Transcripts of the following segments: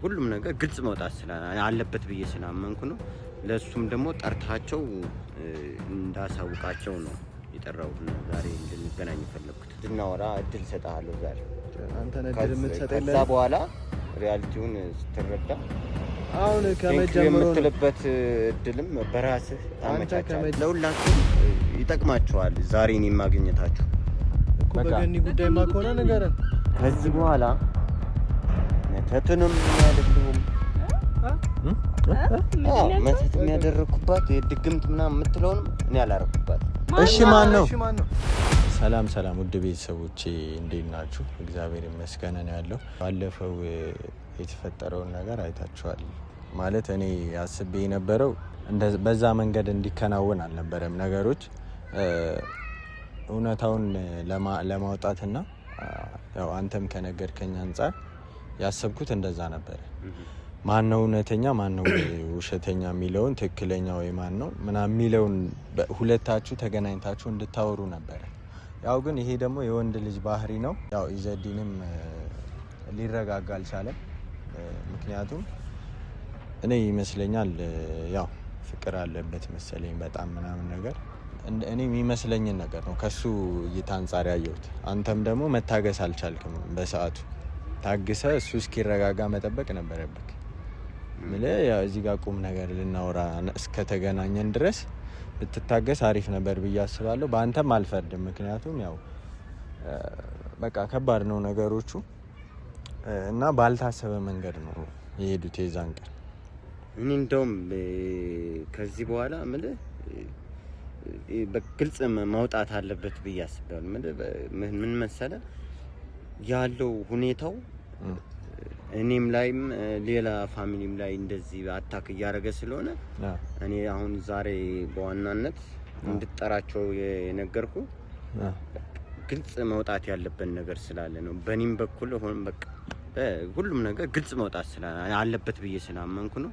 ሁሉም ነገር ግልጽ መውጣት አለበት ብዬ ስላመንኩ ነው። ለሱም ደግሞ ጠርታቸው እንዳሳውቃቸው ነው የጠራው። ዛሬ እንድንገናኝ ፈለኩት። ድናወራ እድል ሰጣለሁ ዛሬ አንተ እድል የምትሰጠኝ ከዛ በኋላ ሪያሊቲውን ስትረዳ አሁን ከመጀመሩ የምትልበት እድልም በራስህ ታመቻቻለህ። ለሁላችሁም ይጠቅማችኋል ዛሬ እኔን ማግኘታችሁ እኮ በገኒ ጉዳይ ማኮና ነገርን ከዚህ በኋላ መተትንም ያደርጉም መተት የሚያደርኩባት የድግምት ምናምን የምትለውንም እኔ አላረኩባት። እሺ ማን ነው? ሰላም ውድ ቤተሰቦቼ እንዴት ናችሁ? እግዚአብሔር ይመስገን ነው ያለው። ባለፈው የተፈጠረውን ነገር አይታችኋል። ማለት እኔ አስቤ የነበረው በዛ መንገድ እንዲከናወን አልነበረም ነገሮች እውነታውን ለማውጣትና ያው አንተም ከነገርከኝ አንፃር ያሰብኩት እንደዛ ነበር። ማን ነው እውነተኛ ማን ነው ውሸተኛ የሚለውን ትክክለኛ ወይ ማን ነው ምናምን የሚለውን ሁለታችሁ ተገናኝታችሁ እንድታወሩ ነበር። ያው ግን ይሄ ደግሞ የወንድ ልጅ ባህሪ ነው። ያው ኢዘዲንም ሊረጋጋ አልቻለም። ምክንያቱም እኔ ይመስለኛል ያው ፍቅር አለበት መሰለኝ በጣም ምናምን ነገር እኔ የሚመስለኝን ነገር ነው ከሱ እይታ አንፃር ያየሁት። አንተም ደግሞ መታገስ አልቻልክም። በሰዓቱ ታግሰ እሱ እስኪረጋጋ መጠበቅ ነበረብክ። ያው እዚህ ጋር ቁም ነገር ልናወራ እስከተገናኘን ድረስ ብትታገስ አሪፍ ነበር ብዬ አስባለሁ። በአንተም አልፈርድም። ምክንያቱም ያው በቃ ከባድ ነው ነገሮቹ እና ባልታሰበ መንገድ ነው የሄዱት የዛን ቀን። እኔ እንደውም ከዚህ በኋላ በግልጽ ማውጣት አለበት ብዬ አስባለሁ። ምን መሰለህ ያለው ሁኔታው እኔም ላይም ሌላ ፋሚሊም ላይ እንደዚህ አታክ እያደረገ ስለሆነ እኔ አሁን ዛሬ በዋናነት እንድጠራቸው የነገርኩ ግልጽ መውጣት ያለበት ነገር ስላለ ነው። በእኔም በኩል ሆነ በቃ ሁሉም ነገር ግልጽ መውጣት አለበት ብዬ ስላመንኩ ነው።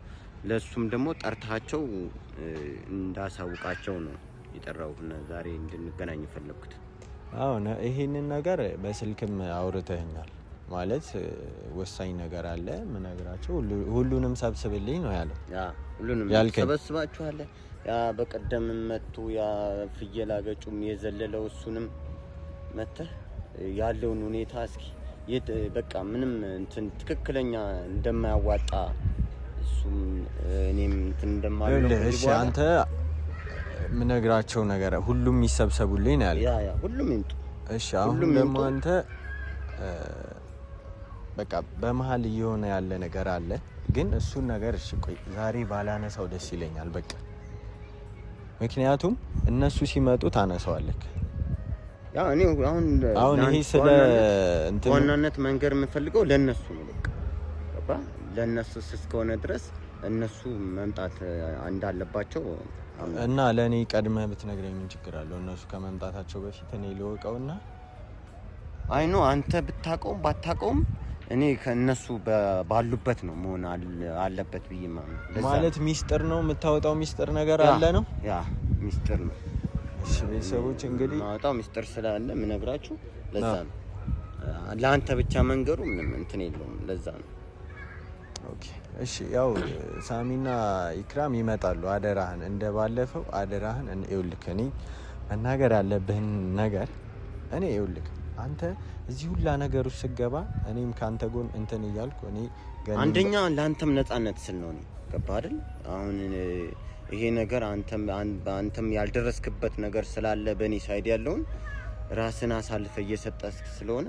ለሱም ደግሞ ጠርታቸው እንዳሳውቃቸው ነው የጠራውና ዛሬ እንድንገናኝ ፈለኩት። አዎ ይሄንን ነገር በስልክም አውርተኛል። ማለት ወሳኝ ነገር አለ ምነግራቸው ሁሉንም ሰብስብልኝ ነው ያለው። ሁሉንም ሰበስባችኋል። ያ በቀደም መጥቶ ያ ፍየል አገጩም የዘለለው እሱንም መተህ ያለውን ሁኔታ እስኪ በቃ ምንም እንትን ትክክለኛ እንደማያዋጣ እሱም እኔም እንትን እንደማለው እሺ አንተ ምነግራቸው ነገር ሁሉም ይሰብሰቡልኝ ነው ያለው። ያ ሁሉም ይምጡ። እሺ አሁን ደግሞ አንተ በቃ በመሃል እየሆነ ያለ ነገር አለ። ግን እሱን ነገር እሺ ቆይ ዛሬ ባላነሳው ደስ ይለኛል። በቃ ምክንያቱም እነሱ ሲመጡ ታነሳዋለህ። ያ እኔ አሁን ይሄ ስለ እንትን ዋናነት መንገር የምፈልገው ለነሱ ነው። በቃ ለነሱ እስከሆነ ድረስ እነሱ መምጣት እንዳለባቸው እና ለኔ ቀድመህ ብትነግረኝ ምን ችግር አለው? እነሱ ከመምጣታቸው በፊት እኔ ልወቀውና አይኖ አንተ ብታቀውም ባታቀውም እኔ ከነሱ ባሉበት ነው መሆን አለበት ብዬ ማለት ሚስጥር ነው የምታወጣው ሚስጥር ነገር አለ ነው። ያ ሚስጥር ነው። እሺ ቤተሰቦች እንግዲህ ማውጣው ሚስጥር ስላለ ምነግራችሁ ለዛ ነው። ለአንተ ብቻ መንገሩ ምንም እንትን የለውም። ለዛ ነው። ኦኬ እሺ ያው ሳሚና ኢክራም ይመጣሉ። አደራህን እንደባለፈው አደራህን ይኸውልህ እኔ መናገር ያለብህን ነገር እኔ ይኸውልህ አንተ እዚህ ሁላ ነገር ውስጥ ስገባ እኔም ካንተ ጎን እንትን እያልኩ እኔ አንደኛ ለአንተም ነፃነት ስል ነው። ገባህ አይደል? አሁን ይሄ ነገር አንተም ያልደረስክበት ነገር ስላለ በእኔ ሳይድ ያለውን ራስን አሳልፈ እየሰጠህ ስለሆነ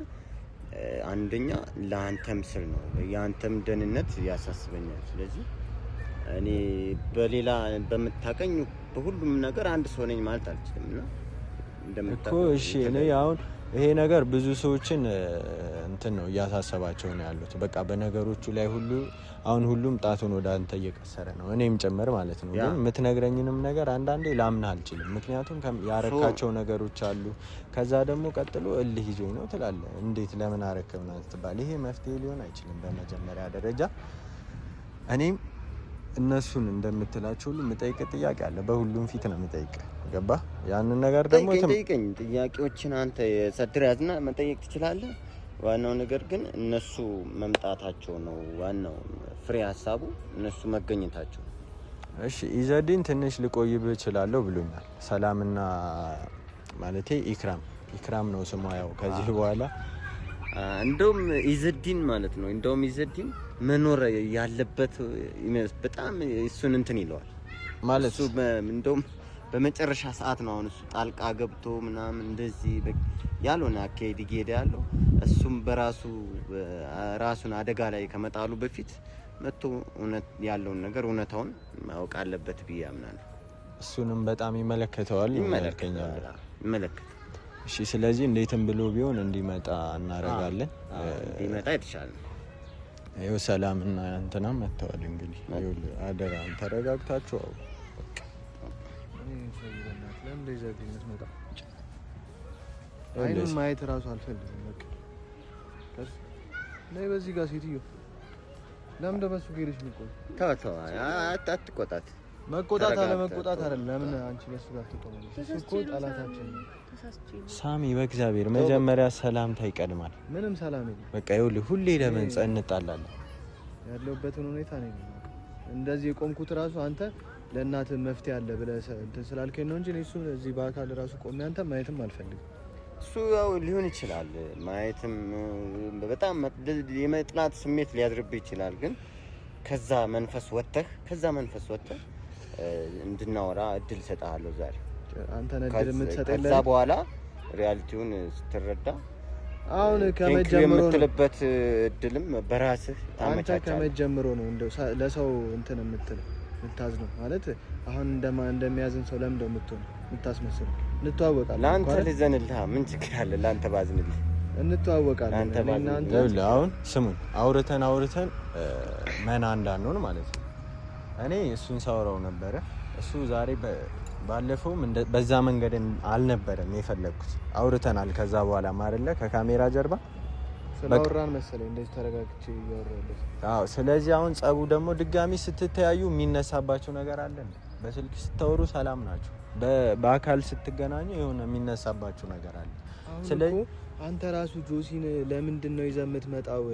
አንደኛ ለአንተም ስል ነው። የአንተም ደህንነት ያሳስበኛል። ስለዚህ እኔ በሌላ በመታቀኝ በሁሉም ነገር አንድ ሰው ነኝ ማለት አልችልምና እንደምታውቀው እሺ እኔ አሁን ይሄ ነገር ብዙ ሰዎችን እንትን ነው እያሳሰባቸው ነው ያሉት። በቃ በነገሮቹ ላይ ሁሉ አሁን ሁሉም ጣቱን ወደ አንተ እየቀሰረ ነው እኔም ጨምር ማለት ነው። ግን የምትነግረኝንም ነገር አንዳንዴ ላምንህ አልችልም። ምክንያቱም ያረካቸው ነገሮች አሉ። ከዛ ደግሞ ቀጥሎ እልህ ይዞኝ ነው ትላለህ። እንዴት ለምን አረከብና ትባል? ይሄ መፍትሄ ሊሆን አይችልም። በመጀመሪያ ደረጃ እኔም እነሱን እንደምትላቸው ሁሉ መጠይቅ ጥያቄ አለ። በሁሉም ፊት ነው መጠይቅ። ገባ? ያንን ነገር ደግሞ ጠይቀኝ። ጥያቄዎችን አንተ ሰድር ያዝና መጠየቅ ትችላለህ። ዋናው ነገር ግን እነሱ መምጣታቸው ነው ዋናው ፍሬ ሀሳቡ እነሱ መገኘታቸው። እሺ ኢዘዲን ትንሽ ልቆይብህ እችላለሁ ብሎኛል። ሰላምና ማለቴ ኢክራም ነው ስሟ። ያው ከዚህ በኋላ እንደውም ኢዘዲን ማለት ነው እንደውም ኢዘዲን መኖር ያለበት በጣም እሱን እንትን ይለዋል ማለት እሱ እንደውም በመጨረሻ ሰዓት ነው አሁን እሱ ጣልቃ ገብቶ ምናምን እንደዚህ ያልሆነ አካሄድ እየሄደ ያለው። እሱም በራሱ ራሱን አደጋ ላይ ከመጣሉ በፊት መጥቶ እውነት ያለውን ነገር እውነታውን ማወቅ አለበት ብዬ አምናለሁ። እሱንም በጣም ይመለከተዋል ይመለከኛል። እሺ ስለዚህ እንዴትም ብሎ ቢሆን እንዲመጣ እናደርጋለን። እንዲመጣ የተሻለ ነው። ይኸው ሰላምና እንትና መጥተዋል። እንግዲህ አደራ ተረጋግታችሁ አይኑን ማየት እራሱ አልፈልግም። በቃ ነይ በዚህ ጋር ሴትዮ ለምን ደበሱ ጌርሽ ንቆይ ተው አትቆጣት። መቆጣት አለ መቆጣት አይደለም። ለምን አንቺ በሱ ጋር ትቆማለሽ? እሱ እኮ ጠላታችን ነው። ሳሚ በእግዚአብሔር መጀመሪያ ሰላምታ ይቀድማል። ምንም ሰላም የለም። በቃ ይኸውልህ ሁሌ ለምን እንጣላለን? ያለውበትን ሁኔታ ነው እንደዚህ የቆምኩት ራሱ አንተ ለእናትህ መፍትሄ አለ ብለህ እንትን ስላልከኝ ነው እንጂ እሱ እዚህ በአካል ራሱ ቆሜ አንተ ማየትም አልፈልግም። እሱ ያው ሊሆን ይችላል ማየትም በጣም የመጥላት ስሜት ሊያድርብህ ይችላል። ግን ከዛ መንፈስ ወጥተህ እንድናወራ እድል ሰጣለሁ ዛሬ። አንተ ነድል የምትሰጠኝ ከዛ በኋላ ሪያሊቲውን ስትረዳ አሁን ከመጀመሩ የምትልበት እድልም በራስህ አንተ ከመጀመሩ ነው እንደው ለሰው እንትን የምታዝነው ማለት አሁን እንደሚያዝን ሰው ለምን እንደምትሆን የምታስመስለው? እንተዋወቃለን። ለአንተ ልዘንልህ ምን ችግር አለ? ለአንተ ባዝንልህ እንተዋወቃለን። እናንተ አሁን ስሙኝ አውርተን መና እንዳንሆን ማለት ነው። እኔ እሱን ሳወራው ነበረ። እሱ ዛሬ ባለፈውም በዛ መንገድ አልነበረም የፈለግኩት። አውርተናል። ከዛ በኋላ ማረለ ከካሜራ ጀርባ ስለአወራን መሰለኝ እንደዚህ ተረጋግቼ እያወራለሁ። አዎ። ስለዚህ አሁን ጸቡ ደግሞ ድጋሚ ስትተያዩ የሚነሳባቸው ነገር አለ። በስልክ ስታወሩ ሰላም ናቸው፣ በአካል ስትገናኙ የሆነ የሚነሳባቸው ነገር አለ። ስለዚህ አንተ ራሱ ጆሲን ለምንድን ነው ይዘህ የምትመጣው?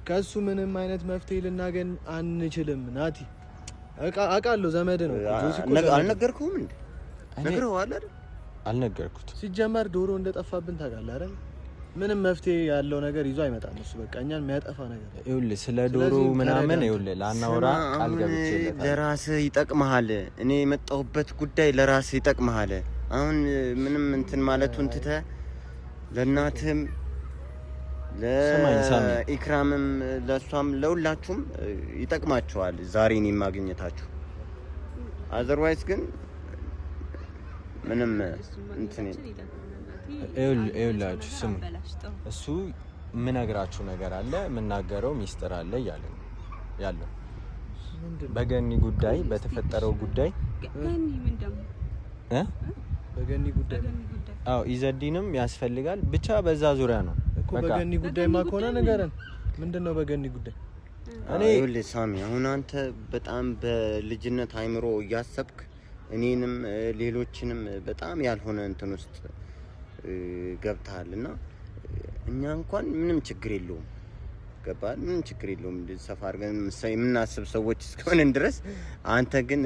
ከሱ ምንም አይነት መፍትሄ ልናገኝ አንችልም። ናቲ አውቃለሁ፣ ዘመድ ነው ጆሲ። አልነገርኩህም እንዴ? ነግረኸዋል አይደል? አልነገርኩትም። ሲጀመር ዶሮ እንደጠፋብን ታውቃለህ አይደል? ምንም መፍትሄ ያለው ነገር ይዞ አይመጣም እሱ። በቃ እኛን የሚያጠፋ ነገር ይኸውልህ፣ ስለ ዶሮ ምናምን ይኸውልህ ላናወራ ቃል ገብቼለታለሁ። ለራስህ ይጠቅምሃል። እኔ የመጣሁበት ጉዳይ ለራስህ ይጠቅምሃል። አሁን ምንም እንትን ማለቱን ትተህ ለእናትህም ለኢክራምም ለሷም ለሁላችሁም ይጠቅማችኋል ዛሬ እኔን ማግኘታችሁ። አዘርዋይስ ግን ምንም እንትን ይኸውላችሁ ስሙ፣ እሱ የምነግራችሁ ነገር አለ፣ የምናገረው ሚስጥር አለ እያለ ነው ያለው። በገኒ ጉዳይ በተፈጠረው ጉዳይ በገኒ ጉዳይ አዎ ኢዘዲንም ያስፈልጋል። ብቻ በዛ ዙሪያ ነው እኮ። በገኒ ጉዳይማ ከሆነ ነገርን ምንድነው? በገኒ ጉዳይ እኔ ይኸውልህ ሳሚ፣ አሁን አንተ በጣም በልጅነት አይምሮ እያሰብክ እኔንም ሌሎችንም በጣም ያልሆነ እንትን ውስጥ ገብተሃልና እኛ እንኳን ምንም ችግር የለውም ገባህ? ምንም ችግር የለውም ሰፋ አድርገን የምናስብ ሰዎች እስከሆነን ድረስ። አንተ ግን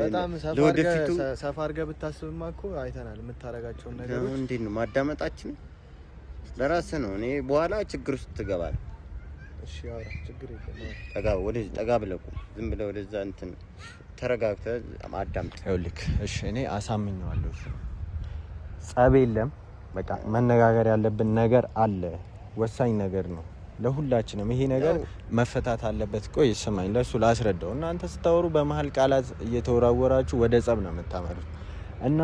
ለወደፊቱ ሰፋ አድርገህ ብታስብማ እኮ አይተናል የምታረጋቸውን ነገሮች። እንዴት ነው ማዳመጣችን? ለራስህ ነው። እኔ በኋላ ችግር ውስጥ ትገባለህ። እሺ አውራ፣ ችግር የለም። ጠጋ ብለህ ዝም ብለህ ወደዛ እንትን ተረጋግተህ አዳምጥ። ይኸውልህ እሺ፣ እኔ አሳምኘዋለሁ። ጸብ የለም። በቃ መነጋገር ያለብን ነገር አለ። ወሳኝ ነገር ነው ለሁላችንም። ይሄ ነገር መፈታት አለበት። ቆይ ስማኝ፣ ለሱ ላስረዳው። እናንተ ስታወሩ በመሀል ቃላት እየተወራወራችሁ ወደ ጸብ ነው የምታመሩት እና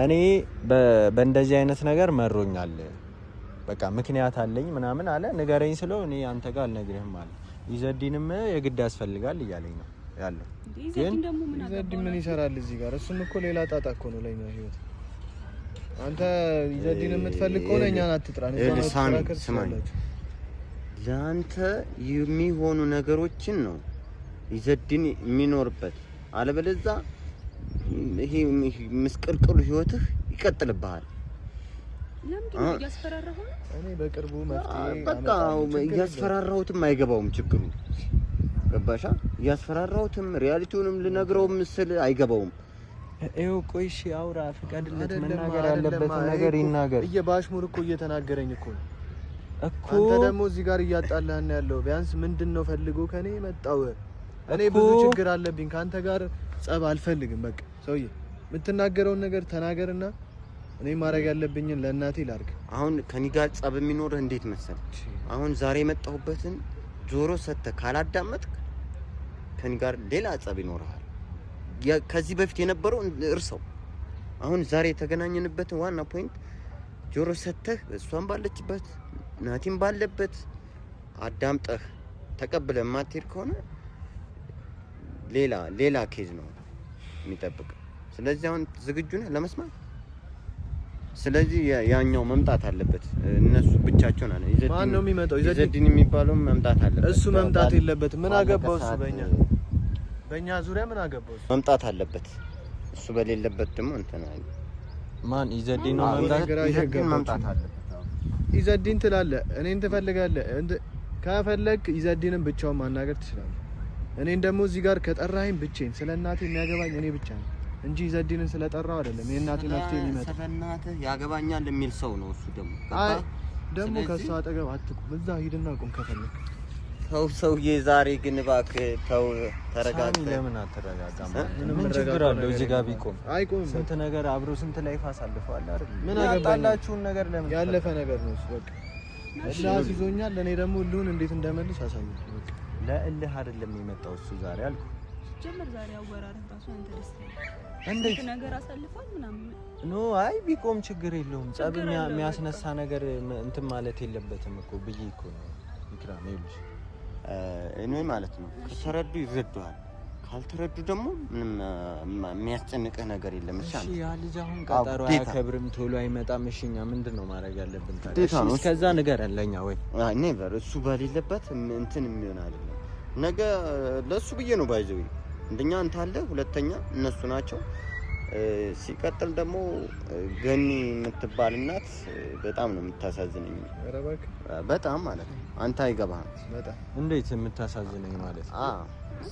እኔ በእንደዚህ አይነት ነገር መሮኛል። በቃ ምክንያት አለኝ ምናምን አለ። ንገረኝ ስለው እኔ አንተ ጋር አልነግርህም አለ። ኢዘዲንም የግድ ያስፈልጋል እያለኝ ነው ያለው። ግን ኢዘዲ ምን ይሰራል እዚህ ጋር? እሱም እኮ ሌላ ጣጣ እኮ ነው ለኛ ህይወት። አንተ ኢዘዲን የምትፈልግ ከሆነ እኛን አትጥራን። ስማኝ፣ ለአንተ የሚሆኑ ነገሮችን ነው ኢዘዲን የሚኖርበት። አለበለዚያ ይሄ ምስቅልቅሉ ህይወትህ ይቀጥልብሃል። ለምንድነው እያስፈራራኸው? እኔ በቅርቡ መፍትሄ በቃ እያስፈራራሁትም አይገባውም ችግሩ። ገባሻ? እያስፈራራሁትም ሪያሊቲውንም ልነግረው ምስል አይገባውም። ይኸው ቆይ እሺ አውራ ፍቀድለት፣ መናገር ያለበት ነገር ይናገር። በአሽሙር እኮ እየተናገረኝ እኮ አንተ ደግሞ እዚህ ጋር እያጣላህን ያለው ቢያንስ ምንድነው ፈልጎ ከኔ መጣው? እኔ ብዙ ችግር አለብኝ ካንተ ጋር ጸብ አልፈልግም። በቃ ሰውዬ የምትናገረውን ነገር ተናገርና እኔ ማድረግ ያለብኝን ለእናቴ ላድርግ። አሁን ከኔ ጋር ጸብ የሚኖርህ እንዴት መሰለህ? አሁን ዛሬ የመጣሁበትን ጆሮ ሰጥተህ ካላዳመጥክ ከኔ ጋር ሌላ ጸብ ይኖርሃል። ከዚህ በፊት የነበረው እርሰው። አሁን ዛሬ የተገናኘንበትን ዋና ፖይንት ጆሮ ሰጥተህ እሷን ባለችበት ናቲም ባለበት አዳምጠህ ተቀብለህ ማትሄድ ከሆነ ሌላ ኬዝ ነው የሚጠብቅ። ስለዚህ አሁን ዝግጁ ነህ ለመስማት? ስለዚህ ያኛው መምጣት አለበት። እነሱ ብቻቸውን አለ ማን ነው የሚመጣው? ይዘድን የሚባለው መምጣት አለበት። እሱ መምጣት የለበትም። ምን አገባው እሱ? በእኛ ዙሪያ ምን አገባው እሱ? መምጣት አለበት። እሱ በሌለበት ደግሞ እንትን አለ። ማን ይዘድን ነው መምጣት አለበት። ይዘድን ትላለህ፣ እኔን ትፈልጋለህ። ከፈለክ ይዘድንም ብቻውን ማናገር ትችላለህ። እኔን ደግሞ እዚህ ጋር ከጠራኸኝ ብቻዬን ስለ እናቴ የሚያገባኝ እኔ ብቻ ነኝ እንጂ ይዘድንን ስለጠራው አይደለም። የእናቴ መፍትሄ የሚመጣ ስለ እናትህ ያገባኛል የሚል ሰው ነው እሱ። ደግሞ ከእሱ አጠገብ አትቁም። እዛ ሂድና ቁም ከፈለክ። ተው ሰውዬ፣ ዛሬ ግን እባክህ ተው፣ ተረጋጋ። ለምን አትረጋጋም? ምን ችግር አለው እዚህ ጋር ቢቆም? አይቆምም። ስንት ነገር አብሮ ስንት ላይፍ አሳልፈዋል አይደል? ምን ያጣላችሁን ነገር ለምን? ያለፈ ነገር ነው እሱ። በቃ እልህ ይዞኛል። እኔ ደግሞ እልሁን እንዴት እንደመልስ አሳየኝ። በቃ ለእልህ አይደለም የመጣው እሱ ዛሬ አልኩ። ጀመር ዛሬ አወራረህ ታሱ አንተ ደስተኛ እንዴት ነገር አሳልፏል ምናምን ኖ አይ ቢቆም ችግር የለውም። ጸብ የሚያስነሳ ነገር እንትን ማለት የለበትም እኮ ብዬ እኮ ነው። ይክራም ይልሽ እኔ ማለት ነው ከተረዱ ይረዱሃል፣ ካልተረዱ ደግሞ ምንም የሚያስጨንቅህ ነገር የለም። እሺ ያ ልጅ አሁን ቀጠሮ አያከብርም፣ ቶሎ አይመጣም። እሺኛ ምንድነው ማድረግ ያለብን ታዲያ? እስከዛ ነገር አለኛ ወይ ኔቨር እሱ በሌለበት እንትን የሚሆን አይደለም። ነገ ለሱ ብዬ ነው ባይዘው እንደኛ አንተ አለ፣ ሁለተኛ እነሱ ናቸው። ሲቀጥል ደግሞ ገኒ የምትባል እናት በጣም ነው የምታሳዝነኝ። በጣም ማለት ነው አንተ አይገባህም። በጣም እንዴት የምታሳዝነኝ ማለት ነው?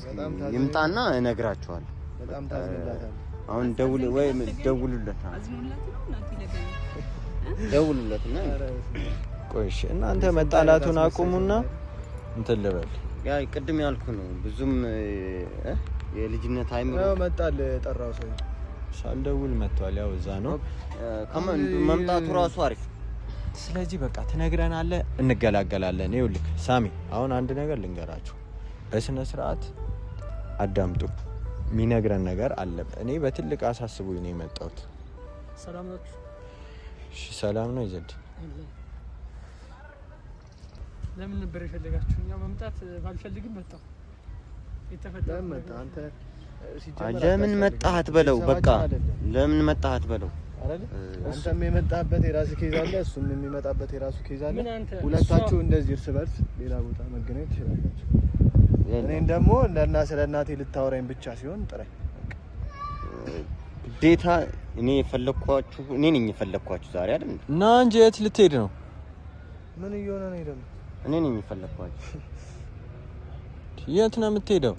በጣም ይምጣና እነግራቸዋለሁ። በጣም ታዝንላታለህ። አሁን ደውሉለት ደውሉለትና ቆይ እሺ፣ እናንተ መጣላቱን አቁሙና እንትን ልበል። ያ ቅድም ያልኩ ነው። ብዙም የልጅነት አይምሮ ነው መጣል ጠራው ሰው ሳልደውል መጥቷል። ያው እዛ ነው መምጣቱ ራሱ አሪፍ። ስለዚህ በቃ ትነግረናለህ፣ እንገላገላለን። ይኸውልህ ሳሚ፣ አሁን አንድ ነገር ልንገራችሁ፣ በስነ ስርዓት አዳምጡ። የሚነግረን ነገር አለ። እኔ በትልቅ አሳስቦኝ ነው የመጣሁት። ሰላም ናችሁ? እሺ ሰላም ነው። ይዘድ ለምን ነበር የፈለጋችሁ? እኛ መምጣት ባልፈልግም መጣሁ። የተፈጠረ መጣ። አንተ ለምን መጣህ በለው። በቃ ለምን መጣህ በለው አይደል? አንተም የመጣህበት የራስህ ኬዝ አለ፣ እሱም የሚመጣበት የራሱ ኬዝ አለ። ሁለታችሁ እንደዚህ እርስ በርስ ሌላ ቦታ መገናኘት ትችላላችሁ። እኔን ደግሞ ስለ እናቴ ልታወራኝ ብቻ ሲሆን ጥራኝ። ግዴታ እኔ ነኝ የፈለኳችሁ ዛሬ አይደል? እና እንጂ የት ልትሄድ ነው? ምን እየሆነ ነው ደግሞ? እኔ ነኝ የፈለኳችሁ። የት ነው የምትሄደው?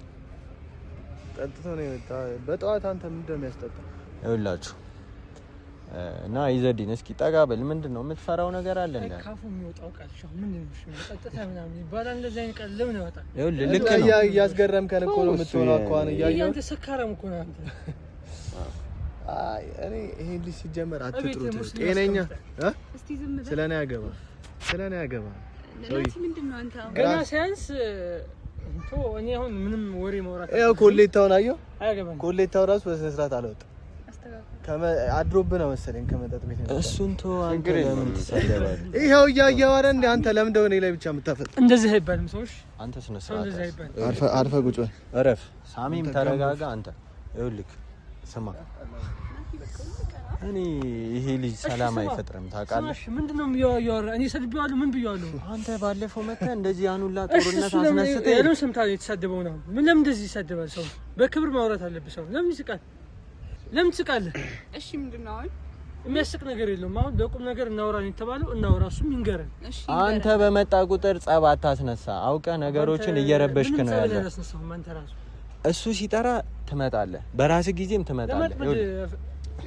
ጠጥቶ ነው የመጣ። በጠዋት አንተ ምን እንደሚያስጠጣ ይኸውላችሁ እና ይዘዲን እስኪ ጠጋ በል። ምንድነው የምትፈራው ነገር አለ እንዴ? ካፉ የሚወጣው ቃል ሻው ምን ነው ጠጥታ ምናምን ይባላል። እንደዚህ አይነት ቃል ለምን ያወጣል? ይኸውልህ ልክ ነው። እያስገረምከን እኮ ነው የምትሆነው እኮ እያየሁ አንተ ሰካራም እኮ ነው አንተ። አይ እኔ ይሄን ልጅ ሲጀመር አትጥሩት። ጤነኛ እስቲ ዝም በል። ስለኔ ያገባ ለዚህ ምንድነው አንተ ገና ሳይንስ ቶ እኔ አሁን ምንም ወሬ ማውራት ያው ኮሌታውን አየሁ። አያገባኝ። ኮሌታው ራሱ በስነ ስርዓት አልወጣም። አድሮብህ ነው መሰለኝ ከመጠጥ ቤት ነው። እሱን ቶ አንተ ለምን ትሰደባለህ? ይሄው እያየኸው አይደል እንዴ? አንተ ለምን እንደው እኔ ላይ ብቻ የምታፈጥ? እንደዚህ አይባልም። ሰዎች አንተ ስነ ስርዓት አርፈህ ቁጭ በል። እረፍ። ሳሚም ተረጋጋ። አንተ ይኸውልህ ስማ፣ እኔ ይሄ ልጅ ሰላም አይፈጥርም ታውቃለህ። ምንድነው የሚያወራ? እኔ ሰድቤዋለሁ? ምን ብዬዋለሁ? አንተ ባለፈው መተህ እንደዚህ ያኑላ ጦርነት አስነስተህ ያለው ሰምታለህ። የተሳደበው ነው። ምን ለምን እንደዚህ ይሳደባል? ሰው በክብር ማውራት አለበት። ሰው ለምን ይስቃል? ለምን ትስቃለህ? እሺ ምንድነው አሁን? የሚያስቅ ነገር የለውም። አሁን ለቁም ነገር እናወራን የተባለው እናወራ፣ እሱም ይንገረን። አንተ በመጣ ቁጥር ጸብ አታስነሳ። አውቀህ ነገሮችን እየረበሽክ ነው ያለው። እሱ ሲጠራ ትመጣለህ፣ በራስህ ጊዜም ትመጣለህ።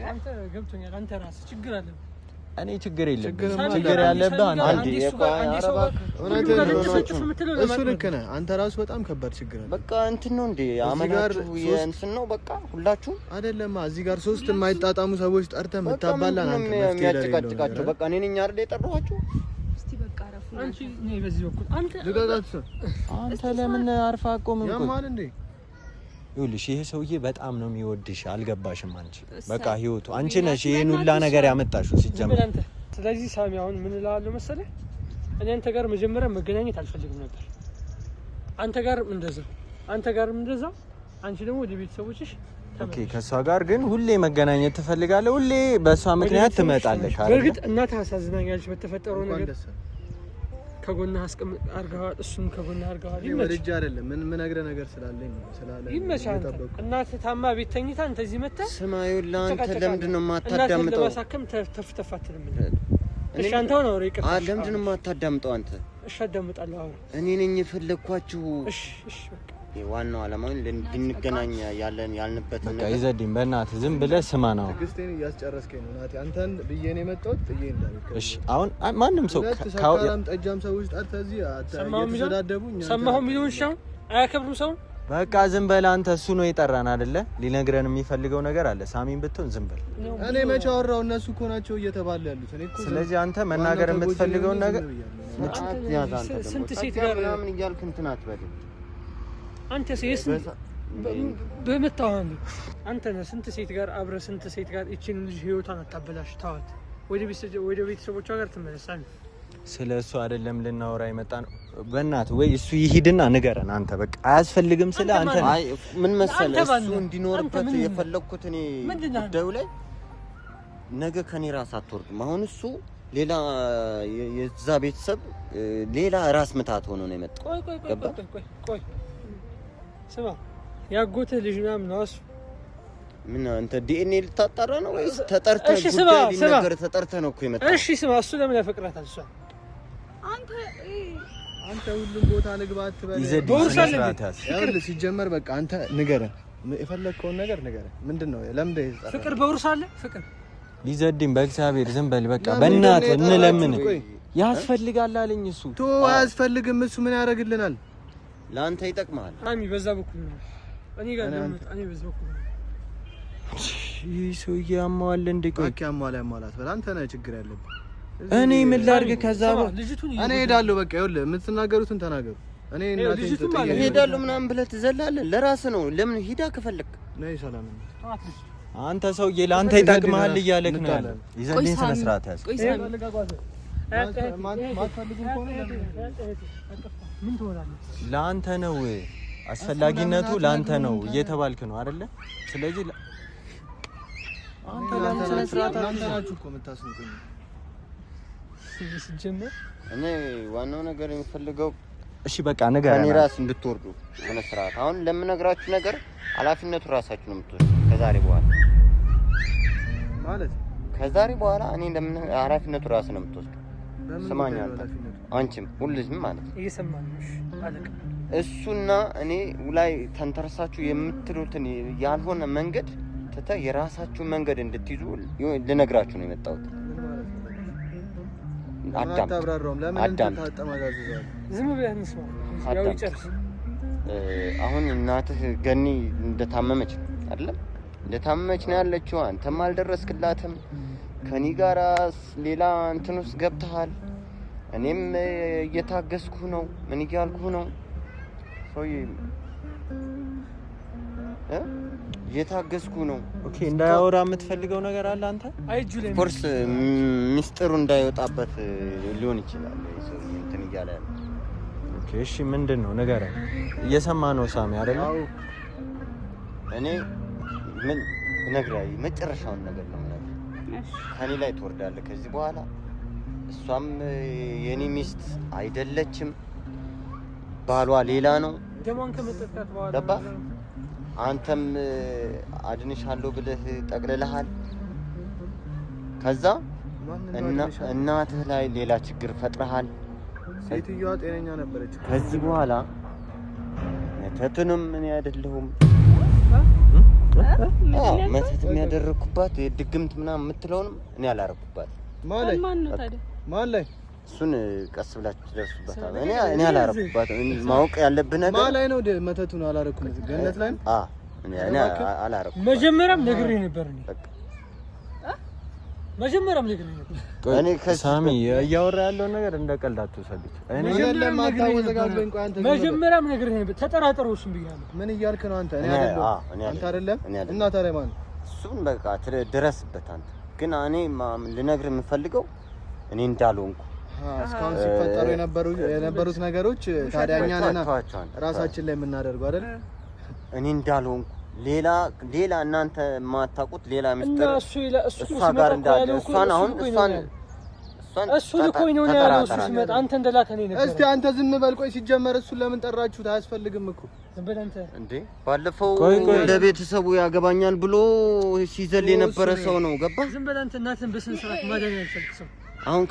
አንተ ገብቶኛል። አንተ ራስህ ችግር አለ። እኔ ችግር የለም። ችግር ያለብህ አንተ እሱ ልክ ነህ። አንተ ራሱ በጣም ከባድ ችግር አለ። በቃ እንትን ነው እንዴ አመናችሁ የእንትን ነው በቃ ሁላችሁ አይደለም። እዚህ ጋር 3 የማይጣጣሙ ሰዎች ጠርተህ መታባላን አንተ የሚያጨቃጭቃቸው በቃ እኔ ነኝ አይደል የጠራኋቸው። እስቲ በቃ አረፉ። አንቺ ነይ በዚህ በኩል አንተ ለምን አርፋ አቆምም? ያማል እንዴ? ይኸውልሽ ይሄ ሰውዬ በጣም ነው የሚወድሽ። አልገባሽም? አንቺ በቃ ህይወቱ አንቺ ነሽ ይሄን ሁላ ነገር ያመጣሽው ሲጀመር። ስለዚህ ሳሚ አሁን ምን እላለሁ መሰለህ፣ እኔ አንተ ጋር መጀመሪያ መገናኘት አልፈልግም ነበር። አንተ ጋርም እንደዛው አንቺ ደግሞ ወደ ቤተሰቦችሽ ኦኬ። ከሷ ጋር ግን ሁሌ መገናኘት ትፈልጋለህ። ሁሌ በሷ ምክንያት ትመጣለህ አይደል? በእርግጥ እናትህ አሳዝናኛለች በተፈጠረው ነገር። ከጎንህ አርጋዋል፣ እሱም ከጎንህ አርጋዋል። ይመች አይደለም ምን ነግረ ነገር ስላለኝ ይመቻል። እናትህ ታማ ቤት ተኝታ አንተ እዚህ መጣህ። ስማዩ ለአንተ ለምንድን ነው የማታዳምጠው? ለማሳከም ተፍተፍ አትልም። እሺ አንተው ነው ሪቅ ለምንድን ነው የማታዳምጠው አንተ? እሺ አዳምጣለሁ። አሁን እኔ ነኝ የፈለኳችሁ። እሺ ዋናው ዓላማው እንድንገናኝ ያልንበት በቃ ይዘድኝ። በእናትህ ዝም ብለህ ስማ ነው። ትግስቴን እያስጨረስከኝ ነው ናቲ። አንተን ብዬ ነው የመጣሁት ጥዬ እንዳልከኝ። እሺ አሁን ማንም ሰው ካውራም ጠጃም ሰዎች ጠርተህ እዚህ እየተሰዳደቡኝ ሰማሁ የሚሉን ሻው አያከብሩም ሰው። በቃ ዝም በል አንተ። እሱ ነው የጠራን አይደለ? ሊነግረን የሚፈልገው ነገር አለ። ሳሚን ብትሆን ዝም በል። እኔ መቼ አወራሁ? እነሱ እኮ ናቸው እየተባለ ያሉት። እኔ እኮ ስለዚህ አንተ መናገር የምትፈልገውን ነገር ስንት ሴት ጋር ምናምን እያልክ እንትን አትበል አንተ ሴስ በመታወን አንተ ነህ። ስንት ሴት ጋር አብረህ ስንት ሴት ጋር እቺን ልጅ ህይወቷን አታበላሽ። ተዋት፣ ወደ ቤተሰቦቿ ጋር ትመለሳለህ። ስለ እሱ አይደለም ልናወራ የመጣ ነው። በእናትህ ወይ እሱ ይሂድና ንገረን። አንተ በቃ አያስፈልግም። ስለ አንተ ምን መሰለህ እሱ እንዲኖርበት የፈለኩት እኔ ጉዳዩ ላይ ነገ ከኔ ራስ አትወርድም። አሁን እሱ ሌላ የዛ ቤተሰብ ሌላ ራስ ምታት ሆኖ ነው የመጣው። ቆይ ስማ፣ ያጎትህ ልጅ ምናምን ነው እሱ። ምን አንተ ዲኤንኤ ልታጣራ ነው ወይስ ተጠርተህ ጉዳይ ሊነገር ተጠርተህ ነው እኮ የመጣው? እሺ ስማ፣ እሱ ለምን ያፈቅራታል? እሷ አንተ ሁሉም ቦታ ልግባ አትበል። ይኸውልህ ሲጀመር በቃ አንተ ንገረን፣ የፈለግከውን ነገር ንገረን። ምንድነው ለምንድን ነው ፍቅር በውርስ አለ? ፍቅር ይዘድኝ። በእግዚአብሔር ዝም በል በቃ። በእናትህ እንለምን። ያስፈልጋል አለኝ እሱ። ቶ አያስፈልግም። እሱ ምን ያደርግልናል? ለአንተ ይጠቅማል። አሚ በዛ በኩል ነው። እኔ ጋር ለምን እኔ በዛ በኩል ነው። ይሄ ሰውዬ ያማዋል እንዴ? ቆይ ያማላት በል። አንተ ነህ ችግር ያለብህ። እኔ ምን ላድርግ? ከዛ እኔ እሄዳለሁ። በቃ ይኸውልህ የምትናገሩትን ተናገሩ። እኔ እናቴን እሄዳለሁ ምናምን ብለህ ትዘላለህ። ለራስህ ነው። ለምን ሂዳ ከፈለክ ነይ። ሰላም አንተ ሰውዬ ለአንተ ይጠቅምሃል እያለክ ነው ያለው። ይዘልኝ ስነ ስርዓት ያዝ። ምን ትሆናለህ? ለአንተ ነው አስፈላጊነቱ፣ ለአንተ ነው እየተባልክ ነው አይደለ? ስለዚህ አንተ ለምን ስነ ስርዓት ናችሁ እኮ የምታስንቁኝ? ሲጀመር እኔ ዋናው ነገር የሚፈልገው እሺ በቃ ንገረኝ፣ እኔ ራስ እንድትወርዱ ስነ ስርዓት። አሁን ለምነግራችሁ ነገር ኃላፊነቱ ራሳችሁ ነው የምትወስዱ ከዛሬ በኋላ ማለት ከዛሬ በኋላ እኔ ለምን ኃላፊነቱ ራስ ነው የምትወስዱ። ስማኝ አንቺም ሁሉም ማለት ነው እየሰማንሽ አለቀ። እሱና እኔ ላይ ተንተርሳችሁ የምትሉትን ያልሆነ መንገድ ተተ የራሳችሁ መንገድ እንድትይዙ ልነግራችሁ ነው የመጣሁት። አዳም ዝም ብለህ እንስማ። ያው ይጨርስ። አሁን እናትህ ገኒ እንደታመመች አይደለም? እንደታመመች ነው ያለችው። አንተም አልደረስክላትም። ከኒ ጋራ ሌላ እንትን ውስጥ ገብተሃል። እኔም እየታገስኩ ነው። ምን እያልኩ ነው? ሶይ እየታገስኩ ነው። ኦኬ እንዳያወራ የምትፈልገው ነገር አለ አንተ? አይጁ ላይ ኮርስ ሚስጥሩ እንዳይወጣበት ሊሆን ይችላል። ሶይ እንትን እያለ ያለው። ኦኬ እሺ ምንድነው? ንገረኝ። እየሰማ ነው ሳሚ አይደል? እኔ ምን ነግራይ መጨረሻውን ነገር ነው ማለት ከኔ ላይ ትወርዳለህ ከዚህ በኋላ። እሷም የኔ ሚስት አይደለችም፣ ባሏ ሌላ ነው። ደሞን ከመጠጣት በኋላ ገባ። አንተም አድንሻለሁ ብለህ ጠቅልለሃል። ከዛ እናትህ ላይ ሌላ ችግር ፈጥረሃል። ሴትዮዋ ጤነኛ ነበረች። ከዚህ በኋላ መተትንም እኔ አይደለሁም መተት የሚያደርኩባት የድግምት ምናምን የምትለውንም እኔ አላረኩባት። ማን ነው ታዲያ? ማን ላይ? እሱን ቀስ ብላችሁ ትደርሱበታል። እኔ አላረኩባት። ማወቅ ያለብህ ነገር ማን ላይ ነው? መተቱን አላረኩም። ገነት ላይ ነው። እኔ አላረኩም። መጀመሪያም ነግሬህ ነበር። መጀመሪያም ነግሬህ ነበር። እኔ ከሳሚ እያወራ ያለው ነገር እንደቀልድ አትወሰዱት። መጀመሪያም ነግሬህ ነበር። ተጠራጠረው እሱን ብያለሁ። ምን እያልክ ነው አንተ? እኔ አይደለም እና ታዲያ ማን? እሱን በቃ ድረስበት አንተ። ግን እኔ ልነግርህ የምፈልገው እኔ እንዳልሆንኩ እስካሁን ሲፈጠሩ የነበሩት ነገሮች ታዲያ እኛ ነን ራሳችን ላይ የምናደርገው አይደል? እኔ እንዳልሆንኩ ሌላ እናንተ የማታውቁት ሌላ ምስጢር እሷ ጋር እንዳለ እሱ ልኮኝ ነው ያለው። እሱ ሲመጣ አንተ እንደላከኝ ነበር። እስቲ አንተ ዝም በል። ቆይ ሲጀመር እሱን ለምን ጠራችሁት? አያስፈልግም እኮ ዝም በል አንተ። እንዴ ባለፈው ለቤተሰቡ ያገባኛል ብሎ ሲዘል የነበረ ሰው ነው። ገባ? ዝም በል አንተ። እናትን በስነ ስርዓት ማዳን ያልፈልግ ሰው። አሁን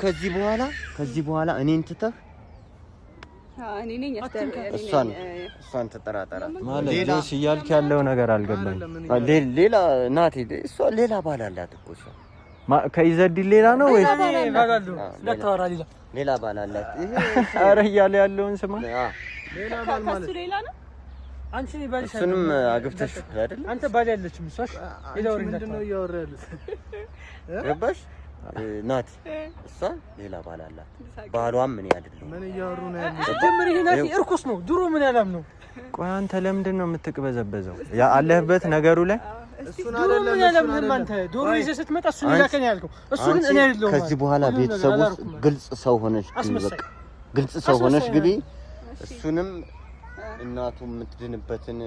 ከዚህ በኋላ እኔን ትተህ እኔ ነኝ እሷን ተጠራጠራ ማለት ጆስ እያልክ ያለው ነገር አልገባኝም። ሌላ ናቲ እሷ ሌላ ባል አላት እኮ እሷ ከይዘዲ ሌላ ነው ወይ? ሌላ ባል አላት። ኧረ እያለ ያለውን ስማ። ሌላ ባል ማለት ሌላ ነው። አንቺ ባልሽ እሱንም አግብተሽ አይደል? አንተ ባል ያለችም እሷስ ይላውሪ ምንድነው እያወራ ያሉት? ገባሽ ናቲ? እሷ ሌላ ባል አላት። ባሏም ምን ያድርግ? ምን እያወሩ ነው ያሉት? ጀምር። ይሄ ናቲ እርኩስ ነው። ድሮ ምን ያላም ነው። ቆይ አንተ ለምንድን ነው የምትቅበዘበዘው? ያ አለህበት ነገሩ ላይ እሱን አይደለም ያለምን አንተ ዶሮ ይዘህ ስትመጣ እሱን ይላከኝ ያልከው እሱን እኔ አይደለሁም። ከዚህ በኋላ ቤተሰብ ውስጥ ግልጽ ሰው ሆነሽ በቃ ግልጽ ሰው ሆነሽ ግቢ። እሱንም እናቱ የምትድንበትን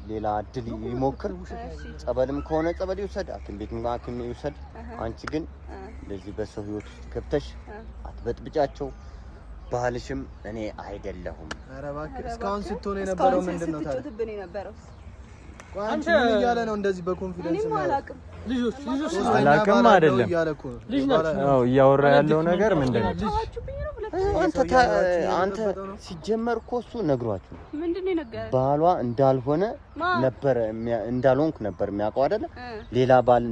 ሌላ እድል ይሞክር። ጸበልም ከሆነ ጸበል ይውሰድ፣ ሐኪም ቤትም ሐኪም ይውሰድ። አንቺ ግን እንደዚህ በሰው ህይወት ውስጥ ገብተሽ አትበጥብጫቸው። ባህልሽም እኔ አይደለሁም። ኧረ እባክህ እስካሁን ስትሆን የነበረው ምንድነው ታዲያ? አንተ ምን እያለ ነው እንደዚህ በኮንፊደንስ ነው? ልጆች አላውቅም አይደለም ልጅ ናቸው። አዎ እያወራ ያለው ነገር ምንድነው? አንተ ሲጀመር እኮ እሱ ነግሯችሁ ምንድነው የነገረው? ባሏ እንዳልሆነ ነበር እንዳልሆንኩ ነበር የሚያውቀው አይደለ? ሌላ ባል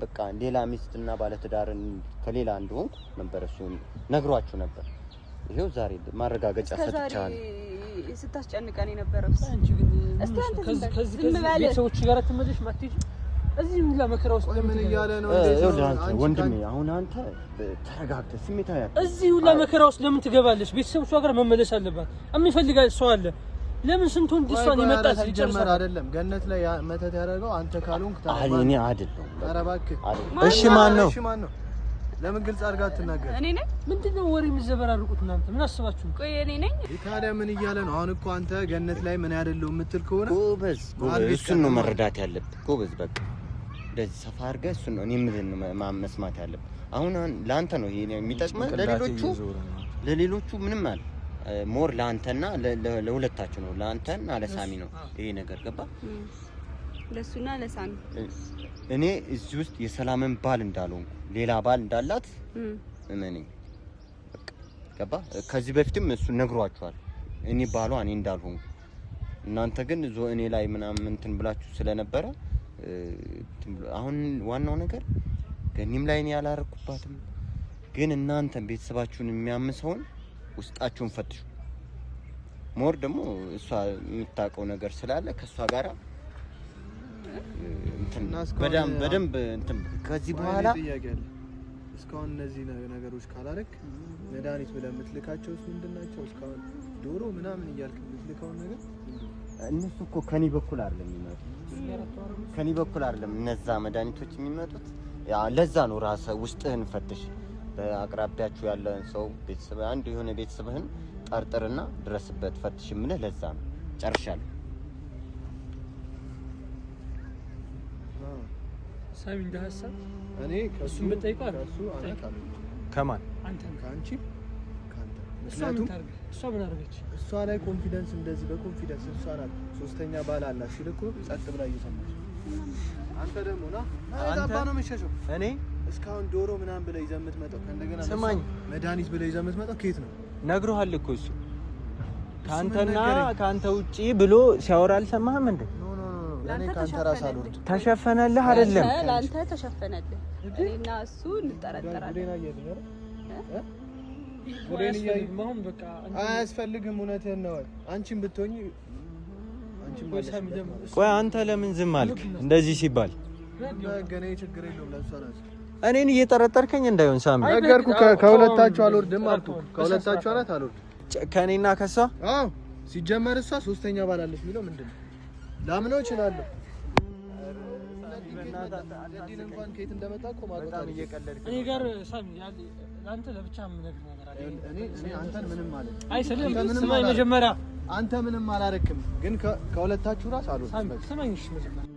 በቃ ሌላ ሚስትና ባለትዳርን ከሌላ እንደሆንኩ ነበር እሱ ነግሯችሁ ነበር። ይሄው ዛሬ ማረጋገጫ ሰጥቻለሁ። ስታስጨንቀን የነበረው አንቺ ግን ከዚህ ቤተሰቦች ጋር ተመለሽ ማትሄጂ እዚህ ሁላ መከራ ውስጥ ምን እያለ ነው? ወንድሜ አሁን አንተ ተረጋግተህ ስሜታዊ እዚህ ሁላ መከራ ውስጥ ለምን ትገባለሽ? ቤተሰቦቿ ጋር መመለስ አለባት። የሚፈልጋ ሰው አለ። ለምን ስንት ወንድ እሷን ይመጣል ሲጀመር አይደለም ገነት ላይ መተት ያደረገው አንተ ካልሆንክ ታዲያ እኔ አይደለም። ኧረ እባክህ እሺ ማን ነው? ለምን ግልጽ አድርጋ አትናገር? እኔ ነኝ። ምንድነው ወሬ የሚዘበራርቁት እናንተ? ምን አስባችሁ? ቆይ እኔ ነኝ። ታዲያ ምን እያለ ነው? አሁን እኮ አንተ ገነት ላይ ምን ያደለው የምትል ከሆነ ጎበዝ እሱን ነው መረዳት ያለብህ። ጎበዝ በቃ እንደዚህ ሰፋ አድርገህ እሱን ነው እኔ ምን መስማት ያለብህ። አሁን ለአንተ ነው ይሄ የሚጠቅመህ። ለሌሎቹ ምንም አለ ሞር ለአንተና ለሁለታችሁ ነው። ለአንተና ለሳሚ ነው ይሄ ነገር ገባ? ለሱና ለሳሚ እኔ እዚህ ውስጥ የሰላምን ባል እንዳልሆንኩ ሌላ ባል እንዳላት እመኔ በቃ ገባ? ከዚህ በፊትም እሱ ነግሯችኋል እኔ ባሏ እኔ እንዳልሆንኩ። እናንተ ግን እኔ ላይ ምናምን እንትን ብላችሁ ስለነበረ አሁን ዋናው ነገር ገኒም ላይ እኔ ያላረኩባትም። ግን እናንተ ቤተሰባችሁን የሚያምሰውን ውስጣችሁን ፈትሹ። ሞር ደግሞ እሷ የምታውቀው ነገር ስላለ ከሷ ጋራ በደንብ እንትን ከዚህ በኋላ እስካሁን እነዚህ ነገሮች ካላረክ መድኃኒት ብለህ የምትልካቸውስ ምንድናቸው? እስካሁን ዶሮ ምናምን እያልክ የምትልከው ነገር እነሱ እኮ ከኔ በኩል አይደለም የሚመጡት። ከኔ በኩል አይደለም እነዛ መድኃኒቶች የሚመጡት። ያ ለዛ ነው ራስህ ውስጥህን ፈትሽ። በአቅራቢያችሁ ያለን ሰው ቤተሰብ አንድ የሆነ ቤተሰብህን ጠርጥርና ድረስበት ፈትሽ የምልህ ለዛ ነው። ጨርሻለሁ። ሳሚ እንደ ሀሳብ እኔ ከሱ ብትጠይቀው ከሱ አናውቃለሁ። ከማን አንተ ካንቺ ካንተ እሷ ምን አደረገች? እሷ ላይ ኮንፊደንስ እንደዚህ በኮንፊደንስ እሷ ናት ሶስተኛ ባል አላት ሲል እኮ ጸጥ ብላ እየሰማች አንተ ደግሞ ና አንተ ነው የምትሸሸው። እኔ እስካሁን ዶሮ ምናምን ብለህ ይዘህ የምትመጣው ከእንደገና ስማኝ መድኃኒት ብለህ ይዘህ የምትመጣው ከየት ነው? ነግሮሃል እኮ እሱ ካንተና ካንተ ውጪ ብሎ ሲያወራ አልሰማህም እንዴ? ኖ ለኔ ካንተ ራስ አልወርድ። ተሸፈነልህ አይደለም? ለአንተ ተሸፈነልህ። እኔና እሱ እንጠረጠራለን። አያስፈልግም። እውነትህን ነው። አንቺም ብትሆኚ ቆይ አንተ ለምን ዝም አልክ? እንደዚህ ሲባል ገኔ ችግር የለውም። ለእሷ ራስ እኔን እየጠረጠርከኝ እንዳይሆን ሳሚ ነገርኩህ። ከሁለታችሁ አልወርድም አልኩህ። ከሁለታችሁ አላት አልወርድም። ከኔና ከሷ አዎ ሲጀመር እሷ ሶስተኛ ባላለች የሚለው ምንድን ነው? ላምነው እችላለሁ። ለዲን እንኳን ከየት እንደመጣ እኮ በጣም እየቀለድክ እኔ ጋር ሳሚ አንተ ለብቻ የምነግርህ ነገር አለ። እኔ አንተን ምንም ማለት አይ ስማኝ መጀመሪያ አንተ ምንም አላረክም፣ ግን ከሁለታችሁ ራስ አልወርድም። ሳሚ ስማኝ እሺ መጀመሪያ